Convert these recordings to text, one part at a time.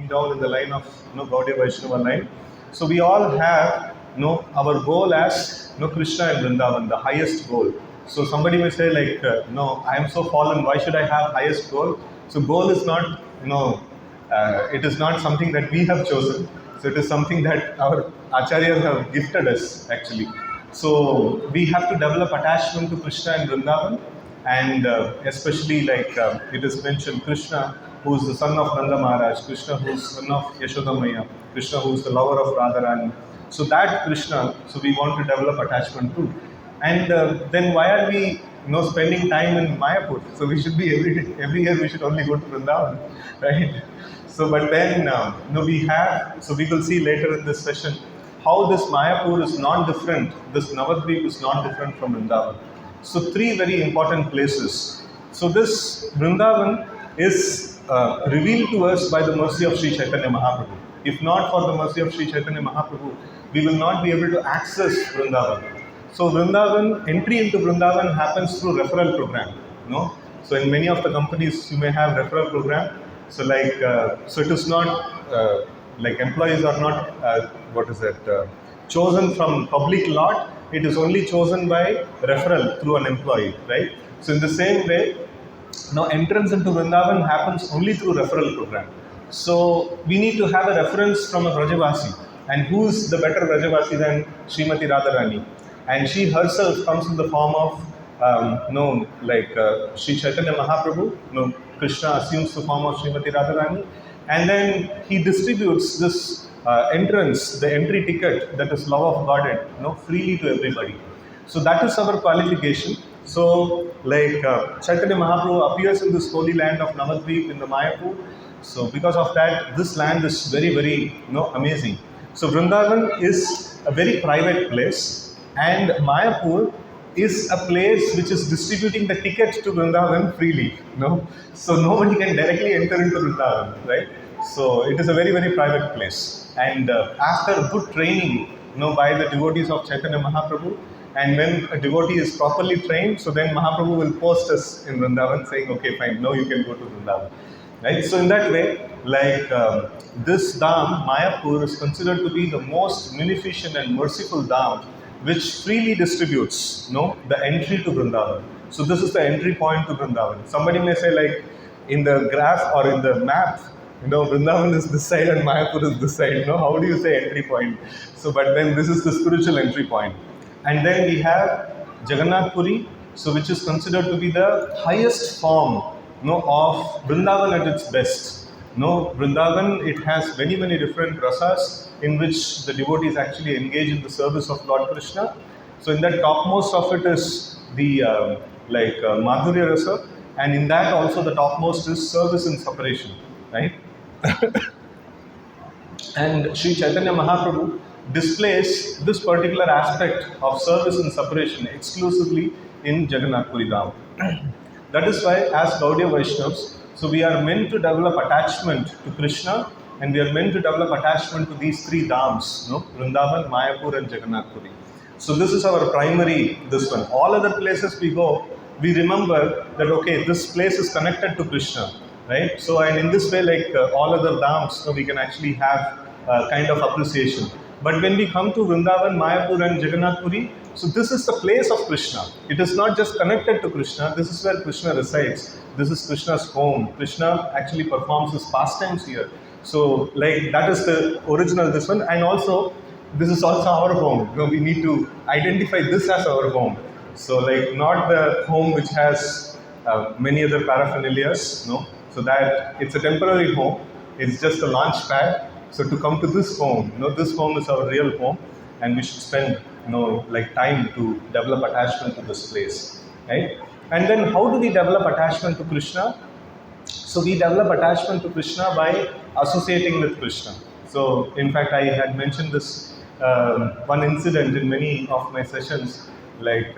down in the line of Gaudiya Vaishnava line. So we all have our goal as Krishna and Vrindavan, the highest goal. So somebody may say like, no, I am so fallen. Why should I have highest goal? So goal is not it is not something that we have chosen. So it is something that our acharyas have gifted us actually. So we have to develop attachment to Krishna and Vrindavan, and especially like it is mentioned, Krishna who is the son of Nanda Maharaj, Krishna who is son of Yashoda Maya, Krishna who is the lover of Radharani. So that Krishna, so we want to develop attachment to. And then why are we spending time in Mayapur? So we should be every year we should only go to Vrindavan, right? So but then we will see later in this session how this Mayapur is not different, this Navadvip is not different from Vrindavan. So three very important places. So this Vrindavan is revealed to us by the mercy of Sri Chaitanya Mahaprabhu. If not for the mercy of Sri Chaitanya Mahaprabhu, we will not be able to access Vrindavan. So Vrindavan, entry into Vrindavan happens through referral program. So in many of the companies you may have referral program. So like, so it is not like employees are not chosen from public lot. It is only chosen by referral through an employee, right? So in the same way, entrance into Vrindavan happens only through referral program. So we need to have a reference from a Brajavasi, and who is the better Brajavasi than Srimati Radharani? And she herself comes in the form of Sri Chaitanya Mahaprabhu. Krishna assumes the form of Srimati Radharani, and then he distributes this entrance, the entry ticket, that is love of Godhead, freely to everybody. So that is our qualification. So like Chaitanya Mahaprabhu appears in this holy land of Navadvip in the Mayapur. So because of that, this land is very, very amazing. So Vrindavan is a very private place, and Mayapur is a place which is distributing the ticket to Vrindavan freely. So nobody can directly enter into Vrindavan, right? So it is a very, very private place. And after good training, by the devotees of Chaitanya Mahaprabhu, and when a devotee is properly trained, so then Mahaprabhu will post us in Vrindavan saying, okay, fine, now you can go to Vrindavan. Right? So in that way, like this Dham, Mayapur, is considered to be the most munificent and merciful Dham, which freely distributes the entry to Vrindavan. So this is the entry point to Vrindavan. Somebody may say like in the graph or in the map, Vrindavan is this side and Mayapur is this side. How do you say entry point? So but then this is the spiritual entry point. And then we have Jagannath Puri, so which is considered to be the highest form of Vrindavan at its best. Vrindavan, it has many, many different rasas in which the devotees actually engage in the service of Lord Krishna. So in that topmost of it is the Madhurya rasa, and in that also the topmost is service in separation, right? And Sri Chaitanya Mahaprabhu displays this particular aspect of service in separation exclusively in Jagannath Puri Dham. That is why, as Gaudiya Vaishnavas, so we are meant to develop attachment to Krishna, and we are meant to develop attachment to these three Dhams, Vrindavan, Mayapur and Jagannath Puri. So this is our primary, this one. All other places we go, we remember that, okay, this place is connected to Krishna, right? So, and in this way, like all other Dhams, we can actually have kind of appreciation. But when we come to Vrindavan, Mayapur and Jagannath Puri, so this is the place of Krishna. It is not just connected to Krishna, this is where Krishna resides. This is Krishna's home. Krishna actually performs his pastimes here. So like that is the original this one, and also this is also our home. We need to identify this as our home. So like not the home which has many other paraphernalias, so that it's a temporary home. It's just a launch pad. So to come to this home, this home is our real home, and we should spend, like time to develop attachment to this place, right? And then how do we develop attachment to Krishna? So we develop attachment to Krishna by associating with Krishna. So in fact, I had mentioned this one incident in many of my sessions. Like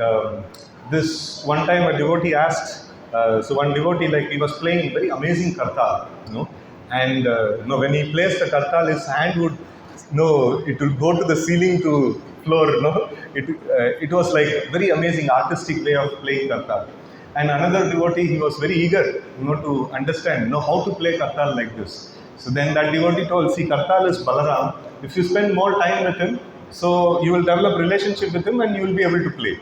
this one time a devotee asked, so one devotee, like he was playing very amazing kartal, and when he plays the kartal, his hand would, it will go to the ceiling to floor, it was like very amazing artistic way of playing kartal. And another devotee, he was very eager, to understand, how to play kartal like this. So then that devotee told, see, Kartal is Balaram. If you spend more time with him, so you will develop relationship with him and you will be able to play.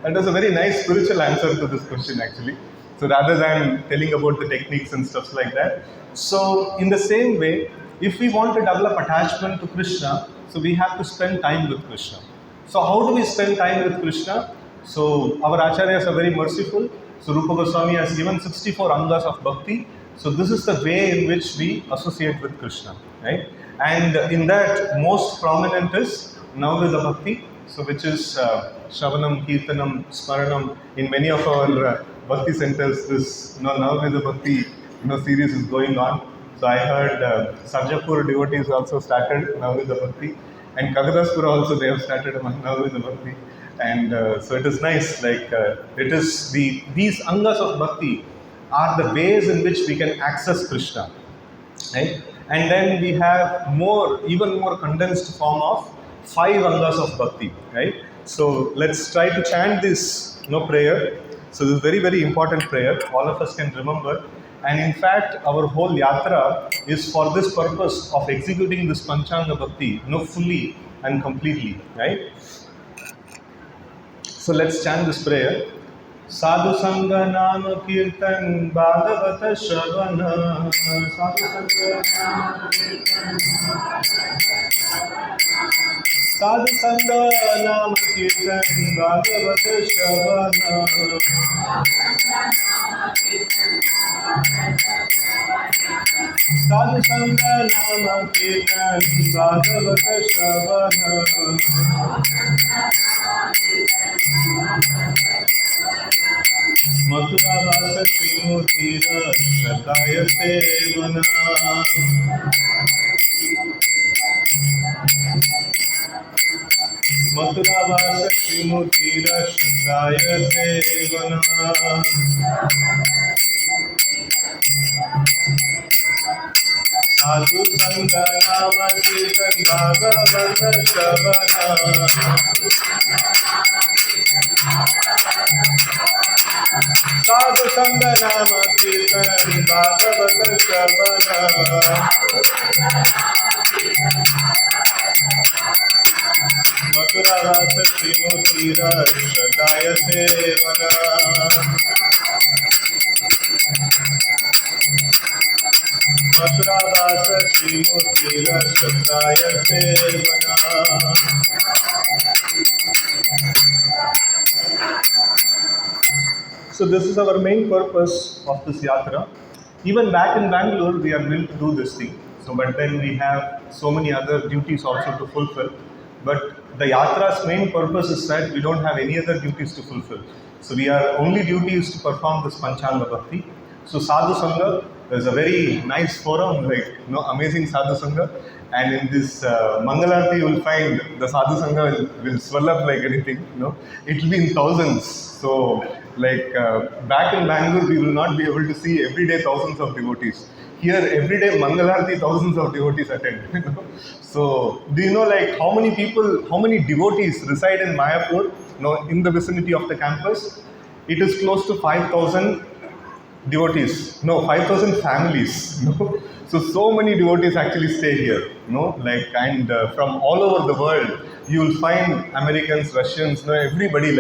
That was a very nice spiritual answer to this question actually. So rather than telling about the techniques and stuff like that. So in the same way, if we want to develop attachment to Krishna, so we have to spend time with Krishna. So how do we spend time with Krishna? So our acharyas are very merciful. So Rupa Goswami has given 64 angas of bhakti. So this is the way in which we associate with Krishna, right? And in that, most prominent is Navavida Bhakti, so which is Shravanam, Kirtanam, Smaranam. In many of our Bhakti centers, this Navavida Bhakti series is going on. So I heard Sarjapur devotees also started Navavida Bhakti, and Kagadaspura also they have started Navavida Bhakti. And so it is nice, like it is these angas of Bhakti are the ways in which we can access Krishna, right? And then we have even more condensed form of 5 angas of Bhakti, right? So let's try to chant this prayer. So this is very, very important prayer. All of us can remember. And in fact, our whole Yatra is for this purpose of executing this Panchanga Bhakti, fully and completely, right? So let's chant this prayer. Sadhu Sangha Nama Kirtan Bhagavata Shravana. Sadhu Sangha Nama Kirtan Bhagavata Shravana. Sadhu Sangha Nama Kirtan Bhagavata Shravana. Mathura Vasa Trimurtira Shrataya Sevana. Mathura Vasa Trimurtira Shrataya Sevana. Sadhu Sangha Nama Kirtan Bhagavata Shravana. Sadhu Sangha Nama Kirtan Bhagavata Shravana. Mathura Rasa Trimurtira Shrataya Sevana. Mathura Rasa Trimurtira Shrataya Sevana. So this is our main purpose of this yatra. Even back in Bangalore, we are willing to do this thing. So, but then we have so many other duties also to fulfill. But the yatra's main purpose is that we don't have any other duties to fulfill. So we are only duty is to perform this Panchanga Bhakti. So Sadhu Sangha is a very nice forum, like amazing Sadhu Sangha. And in this Mangalarti, you will find the Sadhu Sangha will swell up like anything. It will be in thousands. So like back in Bangalore, we will not be able to see every day thousands of devotees. Here, every day Mangalarti, thousands of devotees attend. So do you know like how many devotees reside in Mayapur? In the vicinity of the campus? It is close to 5,000 devotees. 5,000 families. So many devotees actually stay here. And from all over the world, you will find Americans, Russians, everybody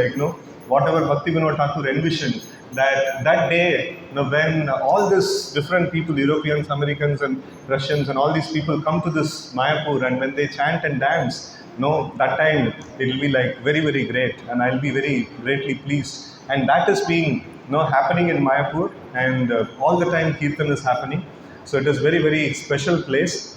whatever Bhakti Vinod Thakur envisioned, that day, when all these different people, Europeans, Americans and Russians and all these people come to this Mayapur, and when they chant and dance, that time it will be like very, very great, and I'll be very greatly pleased. And that is being happening in Mayapur, and all the time Kirtan is happening. So it is very, very special place.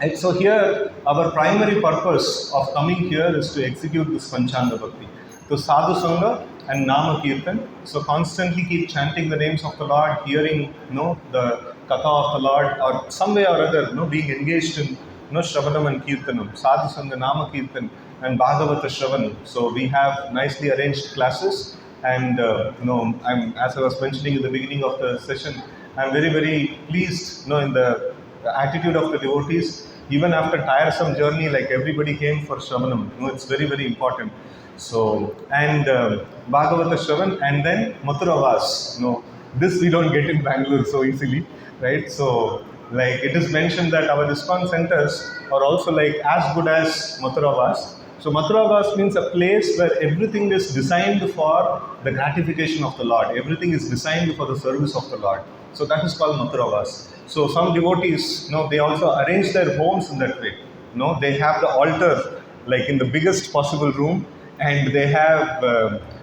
And so here, our primary purpose of coming here is to execute this Panchanga Bhakti. So Sadhu Sangha and Nama Kirtan. So constantly keep chanting the names of the Lord, hearing the Katha of the Lord, or some way or other being engaged in Shravanam and Kirtanam, Sadhu Sangha, Nama Kirtan and Bhagavata Shravan. So we have nicely arranged classes, and as I was mentioning in the beginning of the session, I'm very, very pleased in the attitude of the devotees. Even after tiresome journey, like everybody came for Shravanam. It's very, very important. So, and Bhagavata Shravan, and then Mathura Vas. This we don't get in Bangalore so easily, right? So Like it is mentioned that our ISKCON centers are also like as good as Mathuravas. So Mathuravas means a place where everything is designed for the gratification of the Lord. Everything is designed for the service of the Lord. So that is called Mathuravas. So some devotees, they also arrange their homes in that way. They have the altar like in the biggest possible room, and they have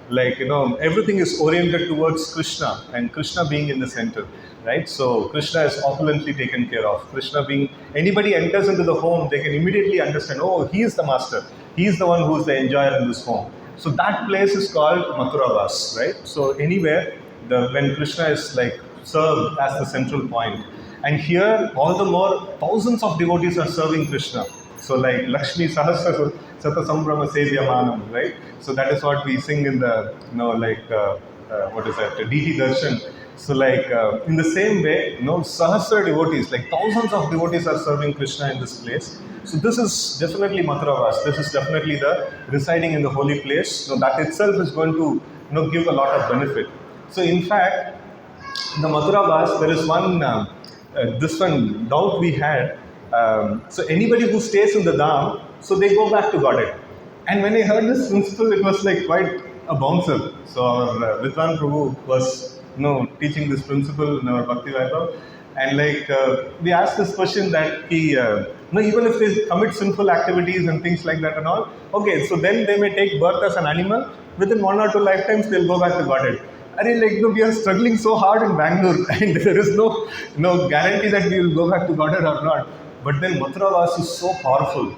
everything is oriented towards Krishna, and Krishna being in the center, right? So Krishna is opulently taken care of. Krishna being, anybody enters into the home, they can immediately understand, oh, he is the master, he is the one who is the enjoyer in this home. So that place is called Mathuravas, right? So anywhere when Krishna is like served as the central point, and here all the more thousands of devotees are serving Krishna. So like Lakshmi Sahasra Sata Sambrama Sevyamanam, right? So that is what we sing in the, what is that, DT Darshan. So like in the same way, Sahasra devotees, like thousands of devotees are serving Krishna in this place. So this is definitely Mathuravas. This is definitely the residing in the holy place. So that itself is going to, give a lot of benefit. So in fact, the Mathuravas, there is one, this one doubt we had. So anybody who stays in the Dham, so they go back to Godhead. And when I heard this principle, it was like quite a bouncer. So our Vidwan Prabhu was teaching this principle in our Bhakti Vaibhav. And like we asked this question that he, even if they commit sinful activities and things like that and all, okay, so then they may take birth as an animal. Within 1 or 2 lifetimes, they'll go back to Godhead. And we are struggling so hard in Bangalore, and there is no guarantee that we will go back to Godhead or not. But then Mathuravas is so powerful,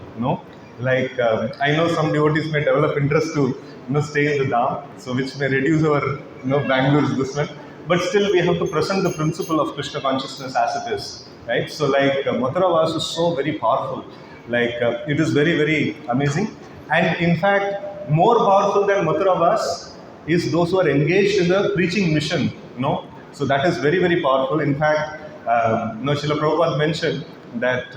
Like I know some devotees may develop interest to stay in the Dham, so which may reduce our Bangalore's this one. But still, we have to present the principle of Krishna consciousness as it is, right? So like Mathuravas is so very powerful, like it is very, very amazing. And in fact, more powerful than Mathuravas is those who are engaged in the preaching mission, So that is very, very powerful. In fact, Srila Prabhupada mentioned that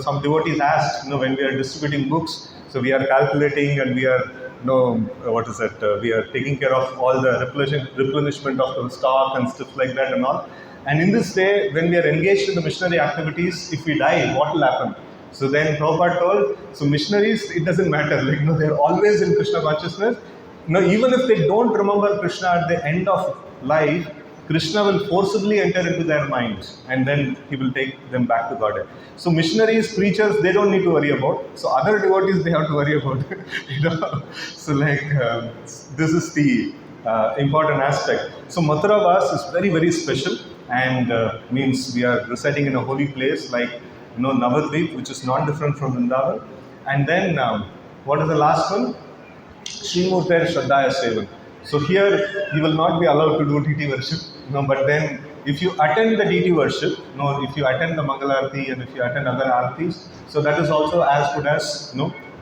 some devotees asked, when we are distributing books, so we are calculating and we are, we are taking care of all the replenishment of the stock and stuff like that and all. And in this way, when we are engaged in the missionary activities, if we die, what will happen? So then Prabhupada told, so missionaries, it doesn't matter, they're always in Krishna consciousness. Even if they don't remember Krishna at the end of life, Krishna will forcibly enter into their minds, and then he will take them back to Godhead. So missionaries, preachers, they don't need to worry about. So other devotees, they have to worry about. So like this is the important aspect. So Mathuravas is very, very special, and means we are residing in a holy place like Navadvip, which is not different from Vrindavan. And then what is the last one? Srimurter Shraddhaya Sevan. So here you will not be allowed to do DT worship, but then if you attend the DT worship, if you attend the Mangalarti and if you attend other Artis, so that is also as good as,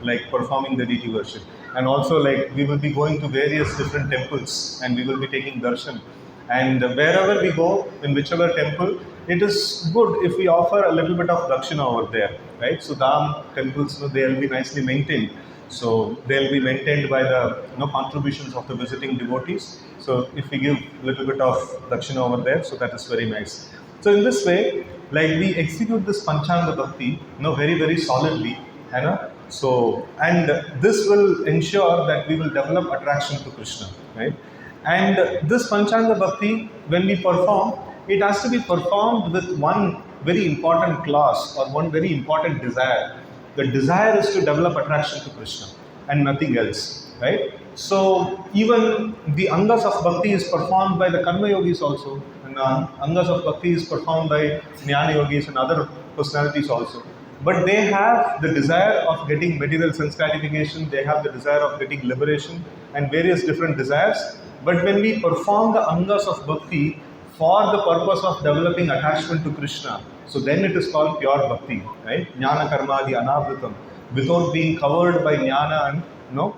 like performing the DT worship. And also like we will be going to various different temples and we will be taking darshan. And wherever we go, in whichever temple, it is good if we offer a little bit of dakshina over there, right? So Dham temples, they will be nicely maintained. So they'll be maintained by the contributions of the visiting devotees. So if we give a little bit of dakshina over there, so that is very nice. So in this way, like we execute this Panchanga Bhakti, very, very solidly, So, and this will ensure that we will develop attraction to Krishna, right? And this Panchanga Bhakti, when we perform, it has to be performed with one very important clause or one very important desire. The desire is to develop attraction to Krishna and nothing else, right? So even the Angas of Bhakti is performed by the Karma Yogis also, and Angas of Bhakti is performed by Jnana Yogis and other personalities also. But they have the desire of getting material sense gratification, they have the desire of getting liberation and various different desires. But when we perform the Angas of Bhakti for the purpose of developing attachment to Krishna, so then it is called pure Bhakti, right? Jnana Karma Adi Anavritam, without being covered by Jnana and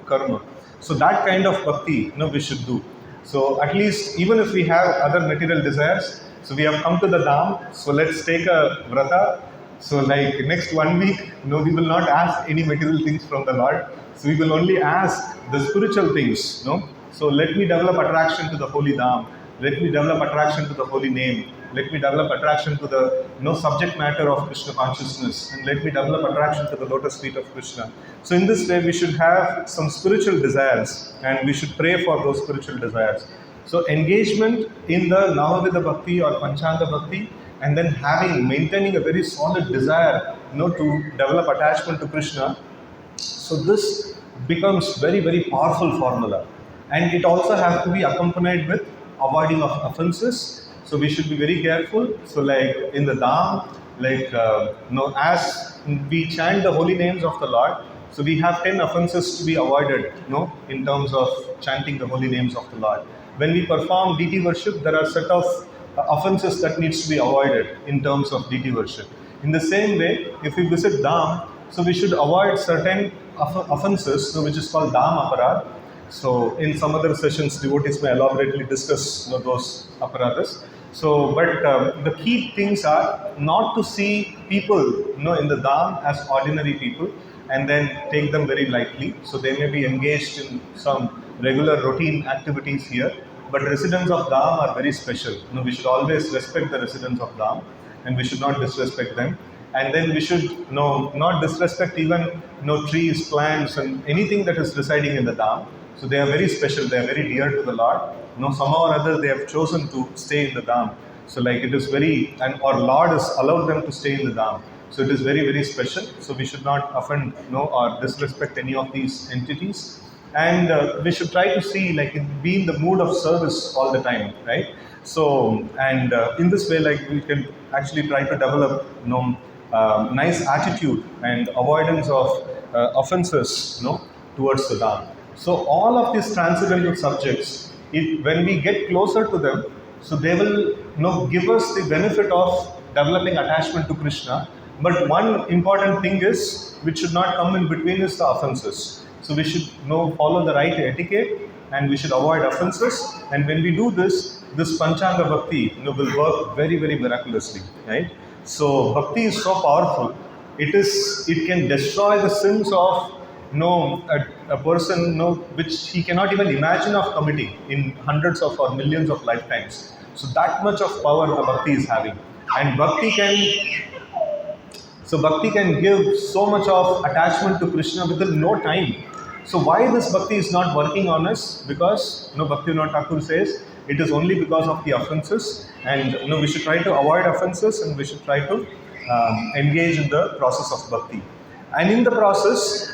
Karma. So that kind of Bhakti we should do. So at least even if we have other material desires, so we have come to the Dham, so let's take a Vrata. So like next 1 week, we will not ask any material things from the Lord. So we will only ask the spiritual things, So let me develop attraction to the holy Dham. Let me develop attraction to the holy name. let me develop attraction to the subject matter of Krishna consciousness, and let me develop attraction to the lotus feet of Krishna. So in this way, we should have some spiritual desires, and we should pray for those spiritual desires. So engagement in the Navavidha Bhakti or Panchanga Bhakti, and then maintaining a very solid desire, to develop attachment to Krishna. So this becomes very, very powerful formula, and it also has to be accompanied with avoiding of offenses. So we should be very careful. So like in the Dham, as we chant the holy names of the Lord, so we have 10 offenses to be avoided, in terms of chanting the holy names of the Lord. When we perform deity worship, there are set of offenses that needs to be avoided in terms of deity worship. In the same way, if we visit Dham, so we should avoid certain offenses, which is called Dham Aparad. So in some other sessions, devotees may elaborately discuss those aparadas. So, but the key things are not to see people, in the Dham as ordinary people and then take them very lightly. So they may be engaged in some regular routine activities here, but residents of Dham are very special. We should always respect the residents of Dham, and we should not disrespect them. And then we should not disrespect even trees, plants, and anything that is residing in the Dham. So they are very special. They are very dear to the Lord. Somehow or other they have chosen to stay in the Dham. So like it is and our Lord has allowed them to stay in the Dham. So it is very, very special. So we should not offend, or disrespect any of these entities. And we should try to see, be in the mood of service all the time, right? So, and in this way, we can actually try to develop, nice attitude and avoidance of offenses, towards the Dham. So all of these transcendental subjects, when we get closer to them, so they will, give us the benefit of developing attachment to Krishna. But one important thing is, which should not come in between, is the offenses. So we should follow the right etiquette, and we should avoid offenses. And when we do this Panchanga Bhakti will work very, very miraculously, right? So Bhakti is so powerful. It can destroy the sins of a person which he cannot even imagine of committing in hundreds of or millions of lifetimes. So that much of power the Bhakti is having. And Bhakti can give so much of attachment to Krishna within no time. So why this Bhakti is not working on us? Because Bhaktivinoda Thakur says it is only because of the offenses, and we should try to avoid offenses, and we should try to engage in the process of Bhakti. And in the process,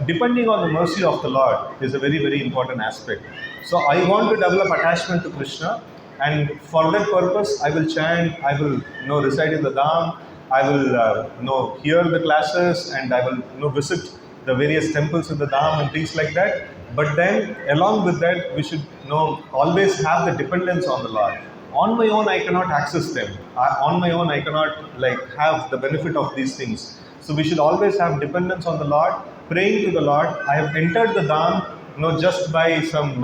depending on the mercy of the Lord is a very, very important aspect. So I want to develop attachment to Krishna, and for that purpose I will chant, I will reside in the Dham, I will hear the classes, and I will visit the various temples in the Dham and things like that. But then along with that, we should always have the dependence on the Lord. On my own I cannot access them. On my own I cannot have the benefit of these things. So we should always have dependence on the Lord, praying to the Lord. I have entered the Dham just by some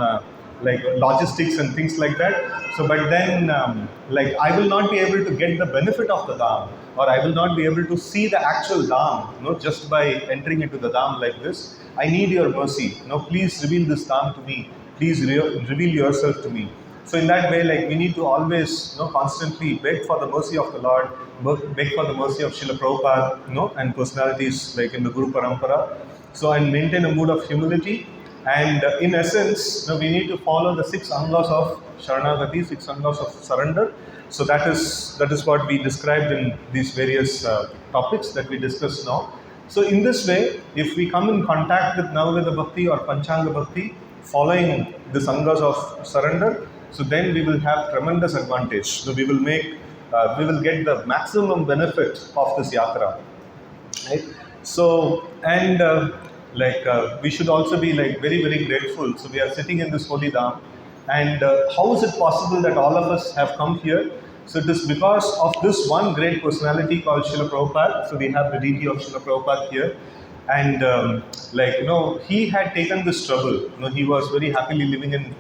logistics and things like that. So but then I will not be able to get the benefit of the Dham, or I will not be able to see the actual Dham just by entering into the Dham like this. I need your mercy. Please reveal this Dham to me. Please reveal yourself to me. So in that way, we need to always constantly beg for the mercy of the Lord, beg for the mercy of Srila Prabhupada, and personalities in the Guru Parampara. So, and maintain a mood of humility. And in essence, we need to follow the 6 angas of Sharanagati, 6 angas of surrender. So that is what we described in these various topics that we discussed now. So in this way, if we come in contact with Navavidha Bhakti or Panchanga Bhakti, following the angas of surrender, so then we will have tremendous advantage. So we will get the maximum benefit of this yatra, right? So and we should also be very, very grateful. So we are sitting in this holy Dham, and how is it possible that all of us have come here? So it is because of this one great personality called Srila Prabhupada. So we have the deity of Srila Prabhupada here, and he had taken this trouble. He was very happily living in.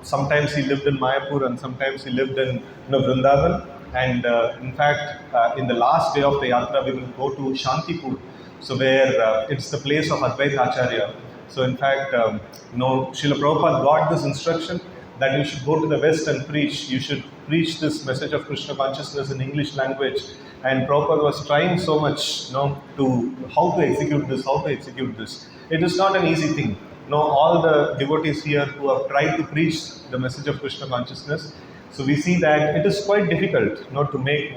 Sometimes he lived in Mayapur, and sometimes he lived in Vrindavan. And in fact, in the last day of the yatra, we will go to Shantipur. So where it's the place of Advaita Acharya. So in fact, Srila Prabhupada got this instruction that you should go to the West and preach. You should preach this message of Krishna consciousness in English language. And Prabhupada was trying so much, to how to execute this, how to execute this. It is not an easy thing. All the devotees here who have tried to preach the message of Krishna consciousness, so we see that it is quite difficult, to make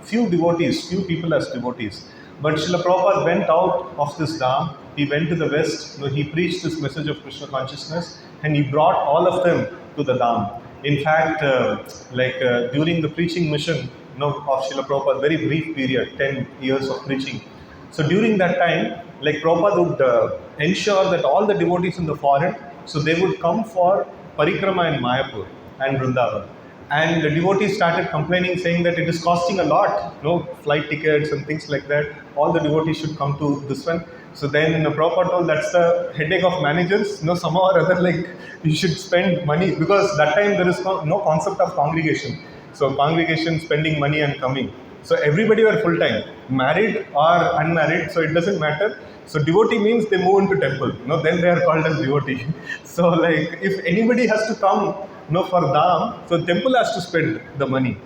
few people as devotees. But Srila Prabhupada went out of this Dham, he went to the West, he preached this message of Krishna consciousness, and he brought all of them to the Dham. In fact, during the preaching mission of Srila Prabhupada, very brief period, 10 years of preaching. So during that time, Prabhupada would ensure that all the devotees in the foreign, so they would come for parikrama in Mayapur and Vrindavan. And the devotees started complaining, saying that it is costing a lot, flight tickets and things like that. All the devotees should come to this one. So then Prabhupada told, that's the headache of managers. Somehow or other, you should spend money, because that time there is no concept of congregation. So congregation spending money and coming. So everybody were full time, married or unmarried. So it doesn't matter. So devotee means they move into temple. Then they are called as devotee. So if anybody has to come, for Dham, so temple has to spend the money.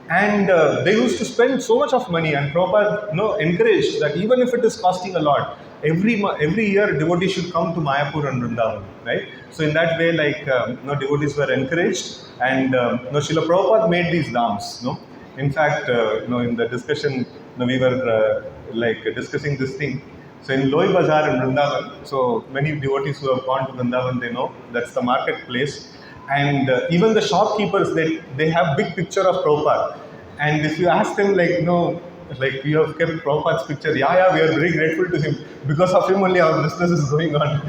And they used to spend so much of money, and Prabhupada encouraged that even if it is costing a lot, every year devotees should come to Mayapur and Vrindavan, right? So in that way, devotees were encouraged, and Srila Prabhupada made these Dhams. In fact, in the discussion, we were discussing this thing. So in Loi Bazaar in Vrindavan, so many devotees who have gone to Vrindavan, they know that's the marketplace. And even the shopkeepers, they have big picture of Prabhupada. And if you ask them, you have kept Prabhupada's picture, we are very grateful to him. Because of him only our business is going on.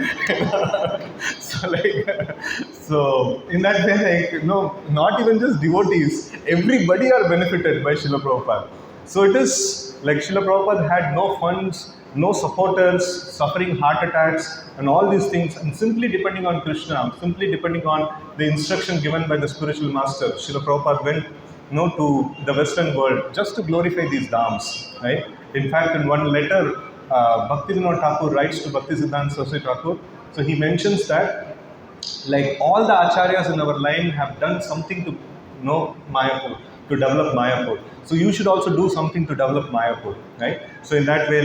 So in that way, not even just devotees, everybody are benefited by Srila Prabhupada. So it is Srila Prabhupada had no funds, no supporters, suffering heart attacks and all these things, and simply depending on Krishna, simply depending on the instruction given by the spiritual master. Srila Prabhupada went to the Western world just to glorify these Dhams, right? In fact, in one letter, Bhaktivinoda Thakur writes to Bhaktisiddhanta Saraswati Thakur, so he mentions that all the acharyas in our line have done something to Mayapur, to develop Mayapur. So you should also do something to develop Mayapur, right? So in that way,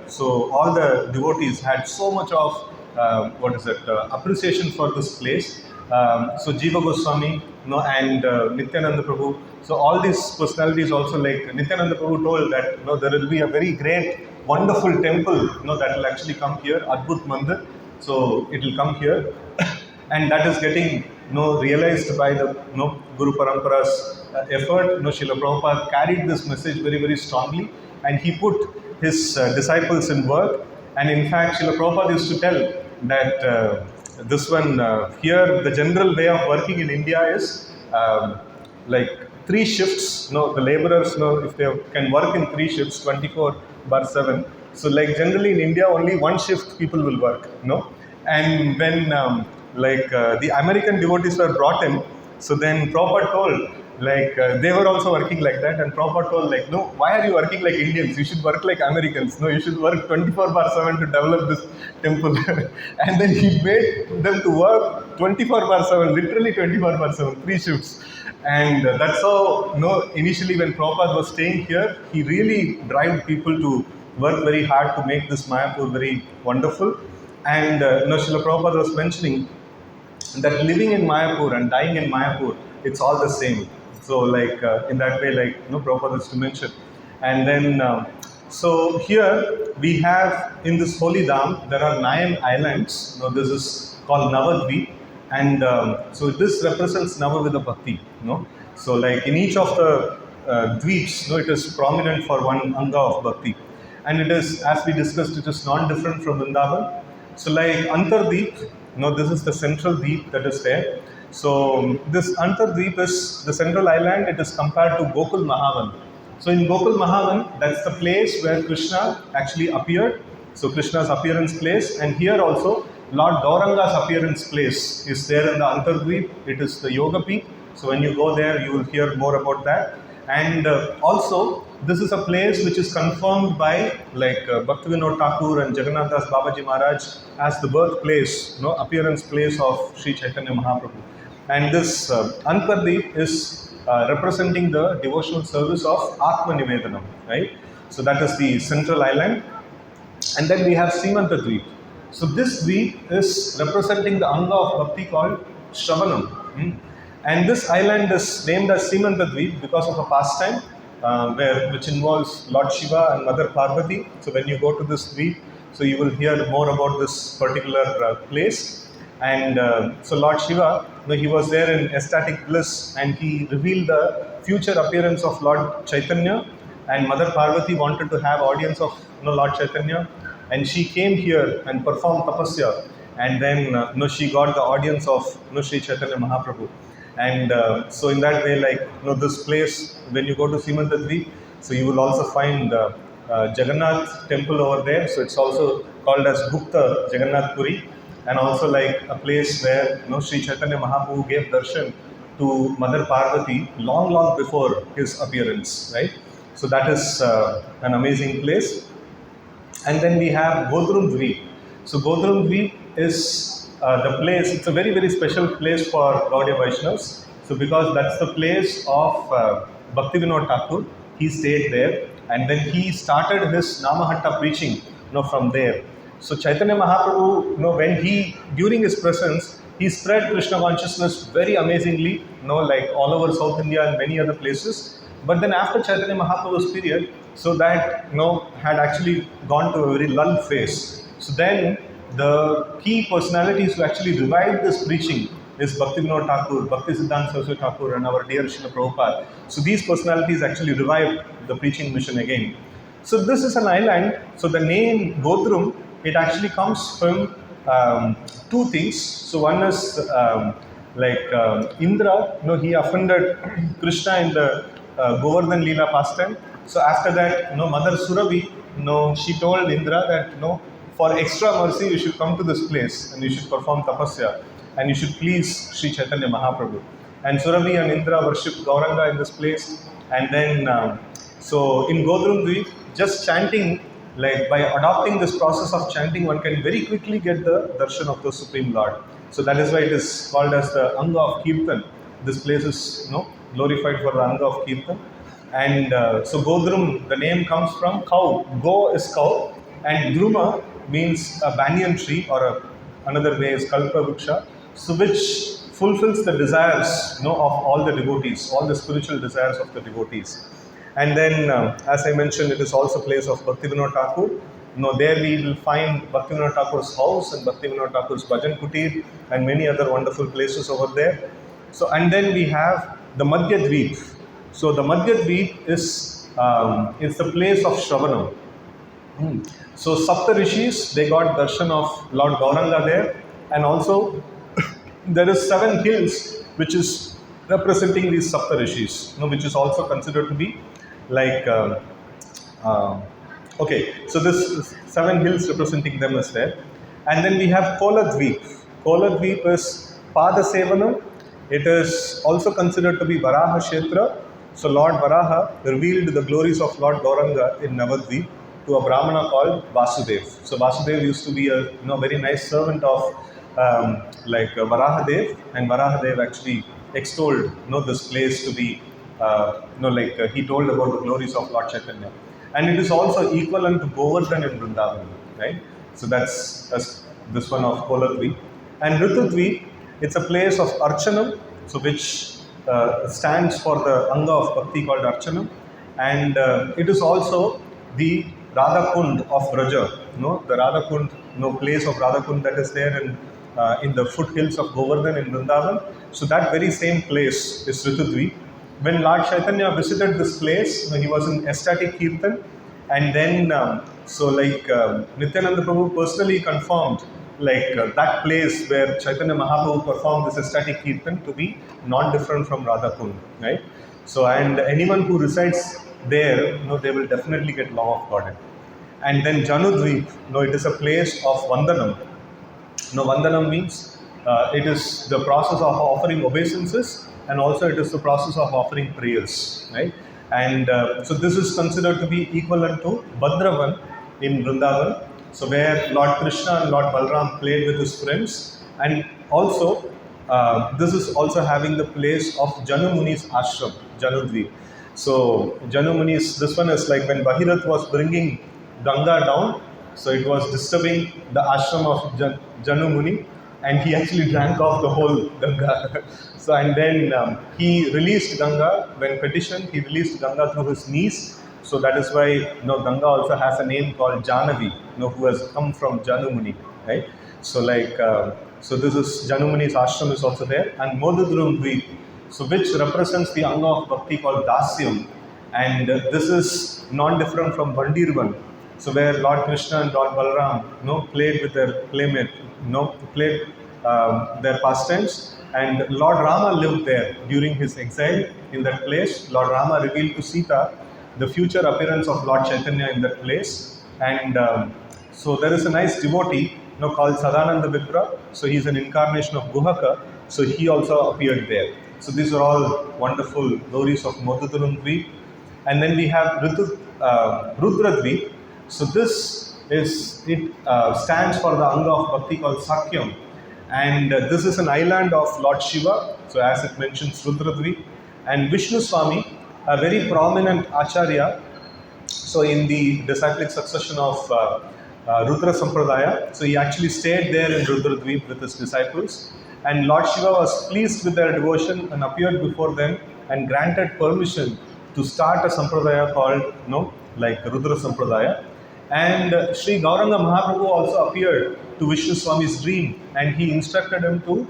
so all the devotees had so much of appreciation for this place. So Jiva Goswami, and Nityananda Prabhu. So all these personalities also, Nityananda Prabhu told that there will be a very great, wonderful temple, that will actually come here, Adbhut Mandir. So it will come here, and that is getting realized by the Guru Parampara's effort. Srila Prabhupada carried this message very, very strongly, and he put his disciples in work. And in fact, Srila Prabhupada used to tell that this one here, the general way of working in India is 3 shifts. The laborers, if they can work in 3 shifts, 24/7. So generally in India, only 1 shift people will work. And when the American devotees were brought in, so then Prabhupada told, they were also working like that, and Prabhupada told, no, why are you working like Indians? You should work like Americans. You should work 24/7 to develop this temple. And then he made them to work 24/7, literally 24/7, 3 shifts. And that's how, initially when Prabhupada was staying here, he really drove people to work very hard to make this Mayapur very wonderful. And Srila Prabhupada was mentioning that living in Mayapur and dying in Mayapur, it's all the same. So in that way, Prabhupada is to mention. And then, so here we have in this holy Dham, there are 9 islands. This is called Navadvip. And so this represents Navavidha Bhakti. So in each of the dweeps, it is prominent for one anga of Bhakti. And it is, as we discussed, it is non-different from Vrindavan. So Antardweep, this is the central deep that is there. So this Antardweep is the central island. It is compared to Gokul Mahavan. So in Gokul Mahavan, that's the place where Krishna actually appeared. So Krishna's appearance place. And here also, Lord Dauranga's appearance place is there in the Antardweep. It is the Yoga Peak. So when you go there, you will hear more about that. And also, this is a place which is confirmed by Bhaktivinoda Thakur and Jagannath Babaji Maharaj as the birthplace, appearance place of Sri Chaitanya Mahaprabhu. And this Anpardeep is representing the devotional service of Atma Nivedanam, right? So that is the central island. And then we have Simanta Dweep. So this Dweep is representing the Anga of Bhakti called Shravanam. And this island is named as Simanta Dweep because of a pastime which involves Lord Shiva and Mother Parvati. So when you go to this Dweep, so you will hear more about this particular place. And so Lord Shiva, he was there in ecstatic bliss, and he revealed the future appearance of Lord Chaitanya. And Mother Parvati wanted to have audience of Lord Chaitanya, and she came here and performed tapasya, and then she got the audience of Sri Chaitanya Mahaprabhu. And so in that way, like this place, when you go to Simantadri, so you will also find Jagannath temple over there. So it's also called as Gupta Jagannath Puri, and also like a place where Sri Chaitanya Mahaprabhu gave darshan to Mother Parvati long before his appearance, right? So that is an amazing place. And then we have Godrum Dweep. So Godrum Dweep is the place, it's a very special place for Gaudiya Vaishnavas. So because that's the place of Bhaktivinoda Thakur, he stayed there, and then he started his Namahatta preaching from there. So Chaitanya Mahaprabhu, when he, during his presence, he spread Krishna consciousness very amazingly, like all over South India and many other places. But then after Chaitanya Mahaprabhu's period, so that had actually gone to a very lull phase. So then the key personalities who actually revived this preaching is Bhaktivinoda Thakur, Bhakti Siddhanta Saraswati Thakur, and our dear Srila Prabhupada. So these personalities actually revived the preaching mission again. So this is an island. So the name Godrum, it actually comes from two things. So one is Indra, he offended Krishna in the Govardhan Leela pastime. So after that, Mother Surabhi, she told Indra that for extra mercy you should come to this place and you should perform tapasya and you should please Sri Chaitanya Mahaprabhu. And Surabhi and Indra worshipped Gauranga in this place. And then, so in Godrum Dweep, just chanting, like by adopting this process of chanting, one can very quickly get the darshan of the Supreme Lord. So that is why it is called as the Anga of Kirtan. This place is glorified for the Anga of Kirtan. And so Godrum, the name comes from cow. Go is cow, and Druma means a banyan tree, or another way is Kalpa Vriksha, so which fulfills the desires of all the devotees, all the spiritual desires of the devotees. And then, as I mentioned, it is also place of Bhaktivinoda Thakur. There we will find Bhaktivinoda Thakur's house and Bhaktivinoda Thakur's Bhajan Kutir and many other wonderful places over there. So, and then we have the Madhya Dweep. So the Madhya Dweep is the place of Shravanam. So Sapta Rishis, they got darshan of Lord Gauranga there, and also there is 7 hills which is representing these Sapta Rishis, which is also considered to be like okay. So this 7 hills representing them is there, and then we have Kola Dweep. Kola Dweep is Pada Sevanam. It is also considered to be Varaha Kshetra. So Lord Varaha revealed the glories of Lord Gauranga in Navadvip to a Brahmana called Vasudev. So Vasudev used to be a very nice servant of Varahadev, and Varahadev actually extolled this place to be he told about the glories of Lord Chaitanya. And it is also equivalent to Govardhan in Vrindavan, right? So that's this one of Koladvi. And Ritudvi, it's a place of Archanam, so which stands for the Anga of Bhakti called Archanam. And it is also the Radha Kund of Vraja, the Radha Kund, place of Radha Kund that is there in the foothills of Govardhan in Vrindavan. So that very same place is Ritudvi. When Lord Chaitanya visited this place, he was in ecstatic kirtan, and then Nityananda Prabhu personally confirmed that place where Chaitanya Mahaprabhu performed this ecstatic kirtan to be non-different from Radha Kund, right? So, and anyone who resides there, they will definitely get love of God. And then Janudvip, it is a place of Vandanam. Vandanam means it is the process of offering obeisances, and also it is the process of offering prayers, right? And so this is considered to be equivalent to Bhadravan in Vrindavan, so where Lord Krishna and Lord Balram played with his friends, and also this is also having the place of Janu Muni's ashram, Janudvi. So Janu Muni's, this one is like when Bhagirath was bringing Ganga down, so it was disturbing the ashram of Janu Muni, and he actually drank off the whole Ganga. So and then he released Ganga when petitioned. He released Ganga through his knees. So that is why Ganga also has a name called Janavi, who has come from Janu Muni, right? So like so this is Janu Muni's ashram is also there, and Modudrum Dweep, so which represents the anga of bhakti called Dasyam, and this is non-different from Bandirvan. So where Lord Krishna and Lord Balaram, played with their playmate, played their pastimes, and Lord Rama lived there during his exile in that place. Lord Rama revealed to Sita the future appearance of Lord Chaitanya in that place, and so there is a nice devotee called Sadananda Vipra. So he is an incarnation of Guhaka. So he also appeared there. So these are all wonderful glories of Modudurun Dweep. And then we have Rudra Dweep. So this is, it stands for the anga of bhakti called Sakyam. And this is an island of Lord Shiva. So as it mentions Rudra Dweep. And Vishnu Swami, a very prominent acharya. So in the disciplic succession of Rudra Sampradaya. So he actually stayed there in Rudra Dweep with his disciples, and Lord Shiva was pleased with their devotion and appeared before them and granted permission to start a Sampradaya called Rudra Sampradaya. And Sri Gauranga Mahaprabhu also appeared to Vishnu Swami's dream, and he instructed him to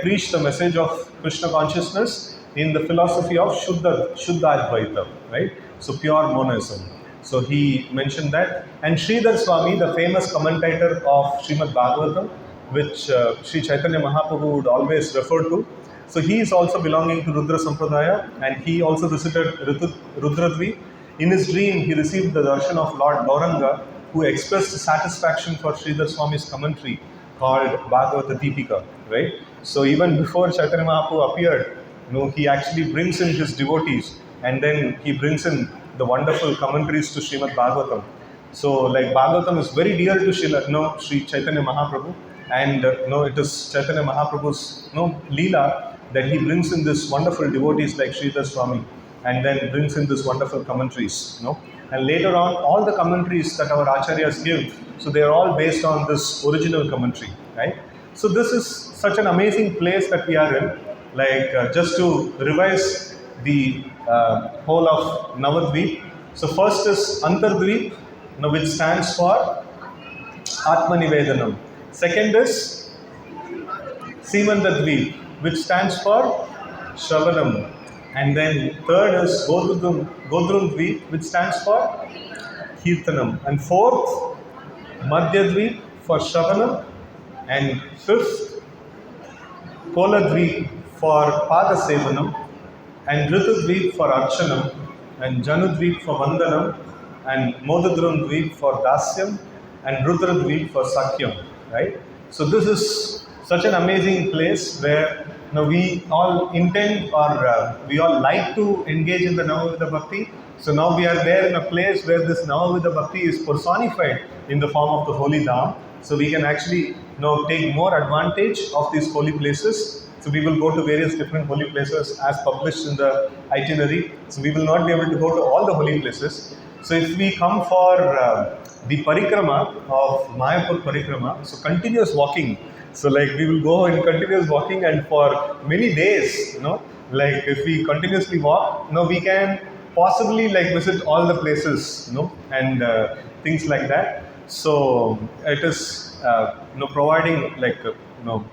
preach the message of Krishna consciousness in the philosophy of Shuddha Advaita, right? So pure monism. So he mentioned that. And Sridhar Swami, the famous commentator of Srimad Bhagavatam, which Sri Chaitanya Mahaprabhu would always refer to. So he is also belonging to Rudra Sampradaya, and he also visited Rudra Dweep. In his dream, he received the darshan of Lord Gauranga, who expressed satisfaction for Sridhar Swami's commentary called Bhagavata Deepika, right? So even before Chaitanya Mahaprabhu appeared, he actually brings in his devotees, and then he brings in the wonderful commentaries to Srimad Bhagavatam. So Bhagavatam is very dear to Sri Chaitanya Mahaprabhu, and it is Chaitanya Mahaprabhu's Leela that he brings in this wonderful devotees like Sridhar Swami, and then brings in this wonderful commentaries. And later on, all the commentaries that our acharyas give, so they are all based on this original commentary, right? So this is such an amazing place that we are in. Just to revise the whole of Navadvip. So first is Antardvip, which stands for Atmanivedanam. Second is Simandadvip, which stands for Shravanam. And then third is Godrum Dvip, which stands for Kirtanam. And fourth, Madhyadvip for Shravanam. And fifth, Koladvip for Pada Sevanam. And Ritudvip for Archanam, and Janudvip for Vandanam, and Modudram Dvip for Dasyam, and Rudra Dvip for Sakyam, right? So this is such an amazing place where we all intend, or we all like to engage in the Navavidha Bhakti. So now we are there in a place where this Navavidha Bhakti is personified in the form of the holy Dham. So we can actually take more advantage of these holy places. So we will go to various different holy places as published in the itinerary. So we will not be able to go to all the holy places. So if we come for the parikrama of Mayapur parikrama, so continuous walking. So we will go in continuous walking, and for many days, if we continuously walk, we can possibly visit all the places, and things like that. So it is providing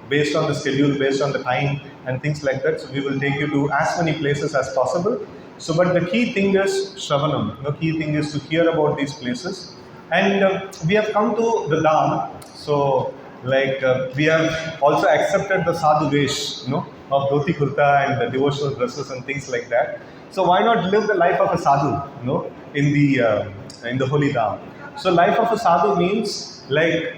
based on the schedule, based on the time and things like that. So we will take you to as many places as possible. So but the key thing is Shravanam. The key thing is to hear about these places. And we have come to the Dham. So we have also accepted the sadhu vesh, of dhoti kurta and the devotional dresses and things like that. So why not live the life of a sadhu, in the holy Dham? So life of a sadhu means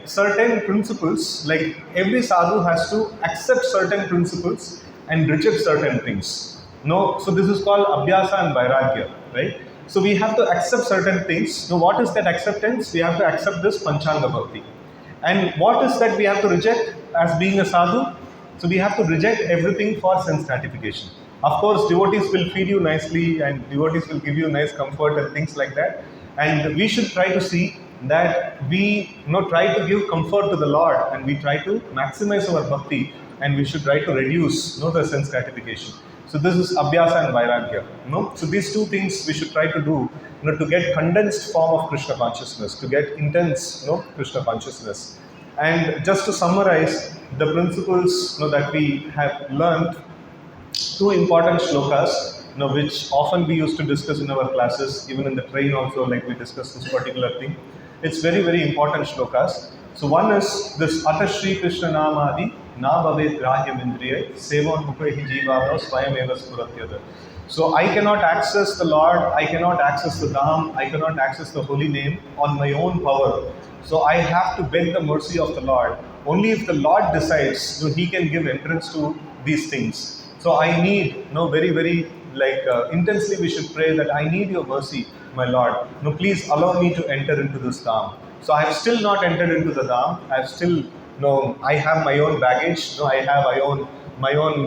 certain principles, every sadhu has to accept certain principles and reject certain things. So this is called abhyasa and vairagya, right? So we have to accept certain things. Now what is that acceptance? We have to accept this Panchanga Bhakti. And what is that we have to reject as being a sadhu? So we have to reject everything for sense gratification. Of course, devotees will feed you nicely and devotees will give you nice comfort and things like that. And we should try to see that we try to give comfort to the Lord and we try to maximize our bhakti and we should try to reduce the sense gratification. So this is abhyasa and vairagya. So these two things we should try to do to get condensed form of Krishna consciousness, to get intense Krishna consciousness. And just to summarize the principles that we have learned, two important shlokas which often we used to discuss in our classes, even in the train also, like we discussed this particular thing. It's very, very important shlokas. So one is this Ata Shri Krishna Namadi Na Bhavet Grahyam Indriya Sevan Mukhehi Jivava Swayam Eva Spuratyada. So I cannot access the Lord, I cannot access the Dham, I cannot access the holy name on my own power. So I have to beg the mercy of the Lord. Only if the Lord decides, He can give entrance to these things. So I need, very, very intensely we should pray that I need your mercy, my Lord. Please allow me to enter into this Dham. So I have still not entered into the Dham. I have still, I have my own baggage. I have my own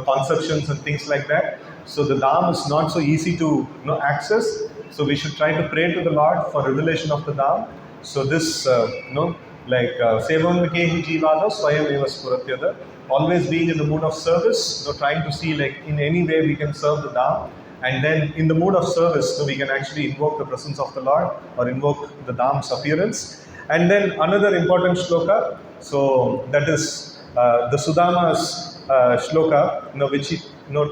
conceptions and things like that. So the Dham is not so easy to access. So we should try to pray to the Lord for revelation of the Dham. So this, Sevam Vikehi Jivada Swayam Eva Spuratyada, always being in the mood of service, trying to see in any way we can serve the Dham. And then in the mood of service, we can actually invoke the presence of the Lord or invoke the Dham's appearance. And then another important shloka, so that is the Sudama's shloka, which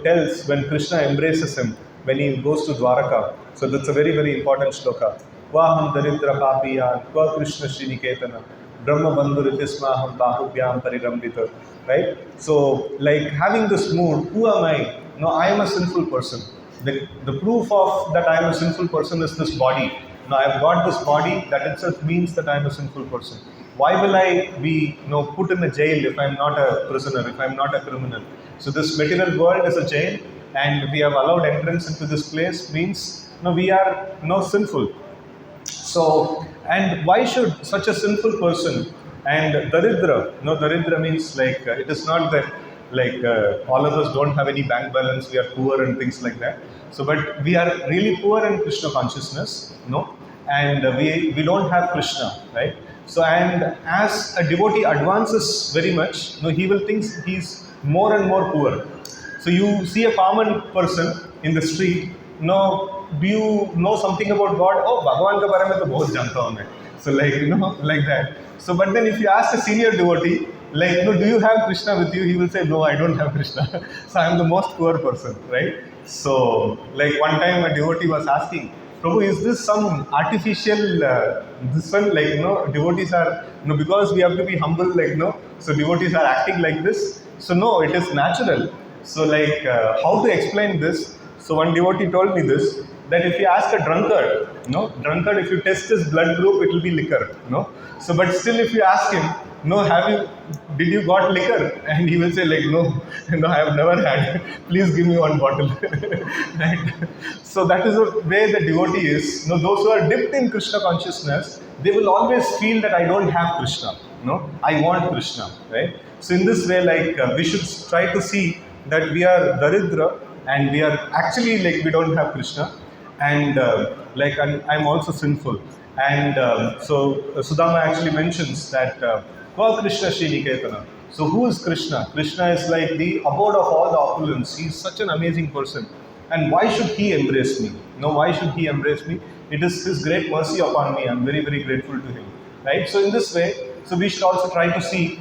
tells when Krishna embraces him, when he goes to Dwaraka. So that's a very, very important shloka. Kvaham daridra papiyan, kva Krishna Shriniketana, Brahma bandhuritismaham bahubhyam parirambita. Right? So having this mood, who am I? I am a sinful person. The proof of that I am a sinful person is this body. Now I have got this body, that itself means that I am a sinful person. Why will I be put in a jail if I am not a prisoner, if I am not a criminal? So this material world is a jail, and we have allowed entrance into this place means we are sinful. So, and why should such a sinful person and daridra, daridra means it is not that all of us don't have any bank balance, we are poor and things like that. So, but we are really poor in Krishna consciousness, and we don't have Krishna, right? So, and as a devotee advances very much, he will think he's more and more poor. So, you see a common person in the street, do you know something about God? Oh, Bhagavan ke bare mein to bahut janta hu main. So like that. So, but then if you ask a senior devotee, do you have Krishna with you? He will say, no, I don't have Krishna. So I am the most poor person, right? So, one time a devotee was asking, Prabhu, is this some artificial, this one, devotees are, because we have to be humble, so devotees are acting like this. So no, it is natural. So how to explain this? So one devotee told me this, that if you ask a drunkard, drunkard, if you test his blood group, it will be liquor, So, but still if you ask him, did you got liquor? And he will say no, I have never had. Please give me one bottle. Right? So that is the way the devotee is. Those who are dipped in Krishna consciousness, they will always feel that I don't have Krishna. I want Krishna, right? So in this way, we should try to see that we are daridra and we are actually we don't have Krishna. And I'm also sinful. And so Sudama actually mentions that Kva Krishna Shriniketana. So who is Krishna? Krishna is the abode of all the opulence. He is such an amazing person. And why should he embrace me? Why should he embrace me? It is his great mercy upon me. I'm very, very grateful to him. Right? So in this way, so we should also try to see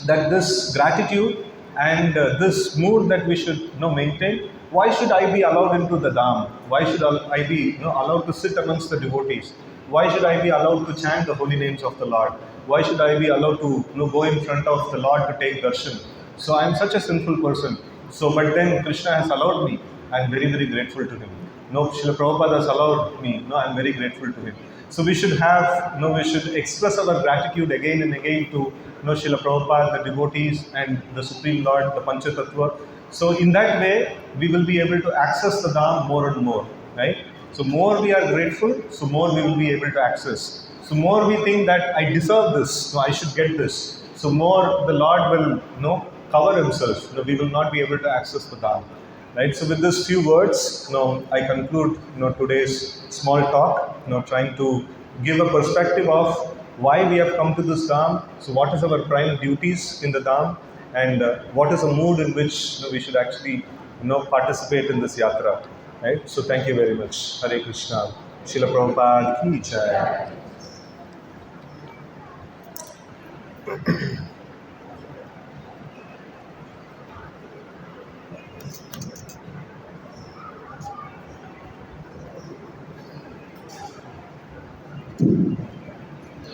that this gratitude and this mood that we should maintain. Why should I be allowed into the Dham? Why should I be allowed to sit amongst the devotees? Why should I be allowed to chant the holy names of the Lord? Why should I be allowed to go in front of the Lord to take darshan? So I am such a sinful person. So, but then Krishna has allowed me. I am very, very grateful to him. Srila Prabhupada has allowed me. I am very grateful to him. So we should have, we should express our gratitude again and again to Srila Prabhupada, the devotees, and the Supreme Lord, the Panchatattva. So in that way, we will be able to access the Dham more and more, right? So more we are grateful, so more we will be able to access. So more we think that I deserve this, so I should get this. So more the Lord will cover himself. We will not be able to access the Dham. Right. So with these few words, I conclude today's small talk. Trying to give a perspective of why we have come to this Dham. So what is our prime duties in the Dham, and what is a mood in which we should actually participate in this yatra. Right. So thank you very much. Hare Krishna. Srila Prabhupada ki jai.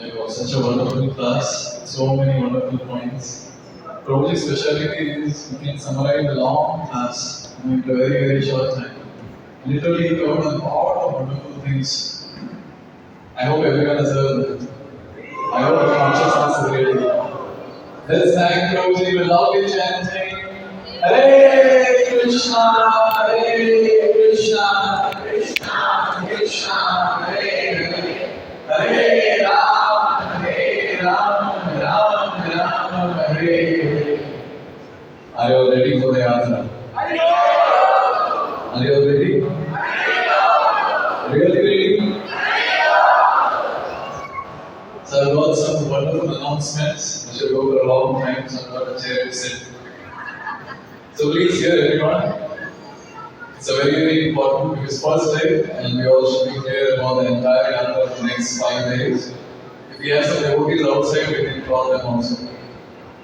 It was such a wonderful class, so many wonderful points. Prabhuji's specialty is you can summarize a long class into a very, very short time. Literally, he covered a lot of wonderful things. I hope everyone has a I hope the consciousness is ready. Let's thank Prabhuji with loudly chanting Hare Krishna, Hare Krishna, Krishna Krishna, Hare Hare, Hare Ram, Ram Ram, Hare Hare. Are you all ready for the yatra? Are you all ready? Really ready? So I've got some wonderful announcements which will go for a long time, so I've got a chair to sit. So please hear everyone. It's a very, very important because first day and we all should be clear about the entire yatra for the next 5 days. If we have some devotees outside, we can call them also.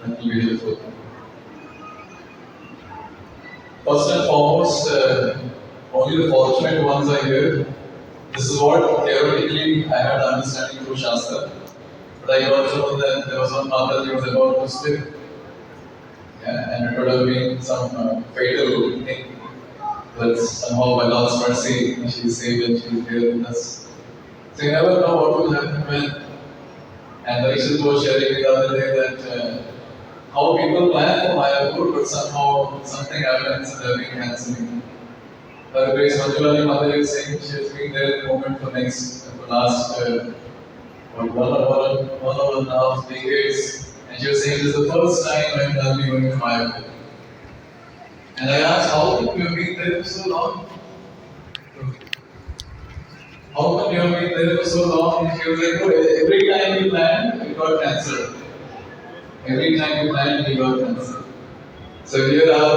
That will be helpful. First and foremost, only the fortunate ones are here. This is what theoretically I had understanding through Shastra. But I got to know that there was one mother who was about to slip. Yeah, and it would have been some fatal thing. But somehow by God's mercy, she's saved and she's here with us. So you never know what will happen when. And Hariksetra was sharing the other day that how people plan for Mayapur, but somehow something happens and they're being cancelled. Her Grace Manjulani Mother is saying she has been there in the moment for last 1.5 decades. And she was saying this is the first time when I'll be going to Mayapur. And I asked, how come you have been there for so long? How come you have been there for so long? And she was like, oh, every time you plan, it got cancelled. Every time you plan, it got cancelled. So here are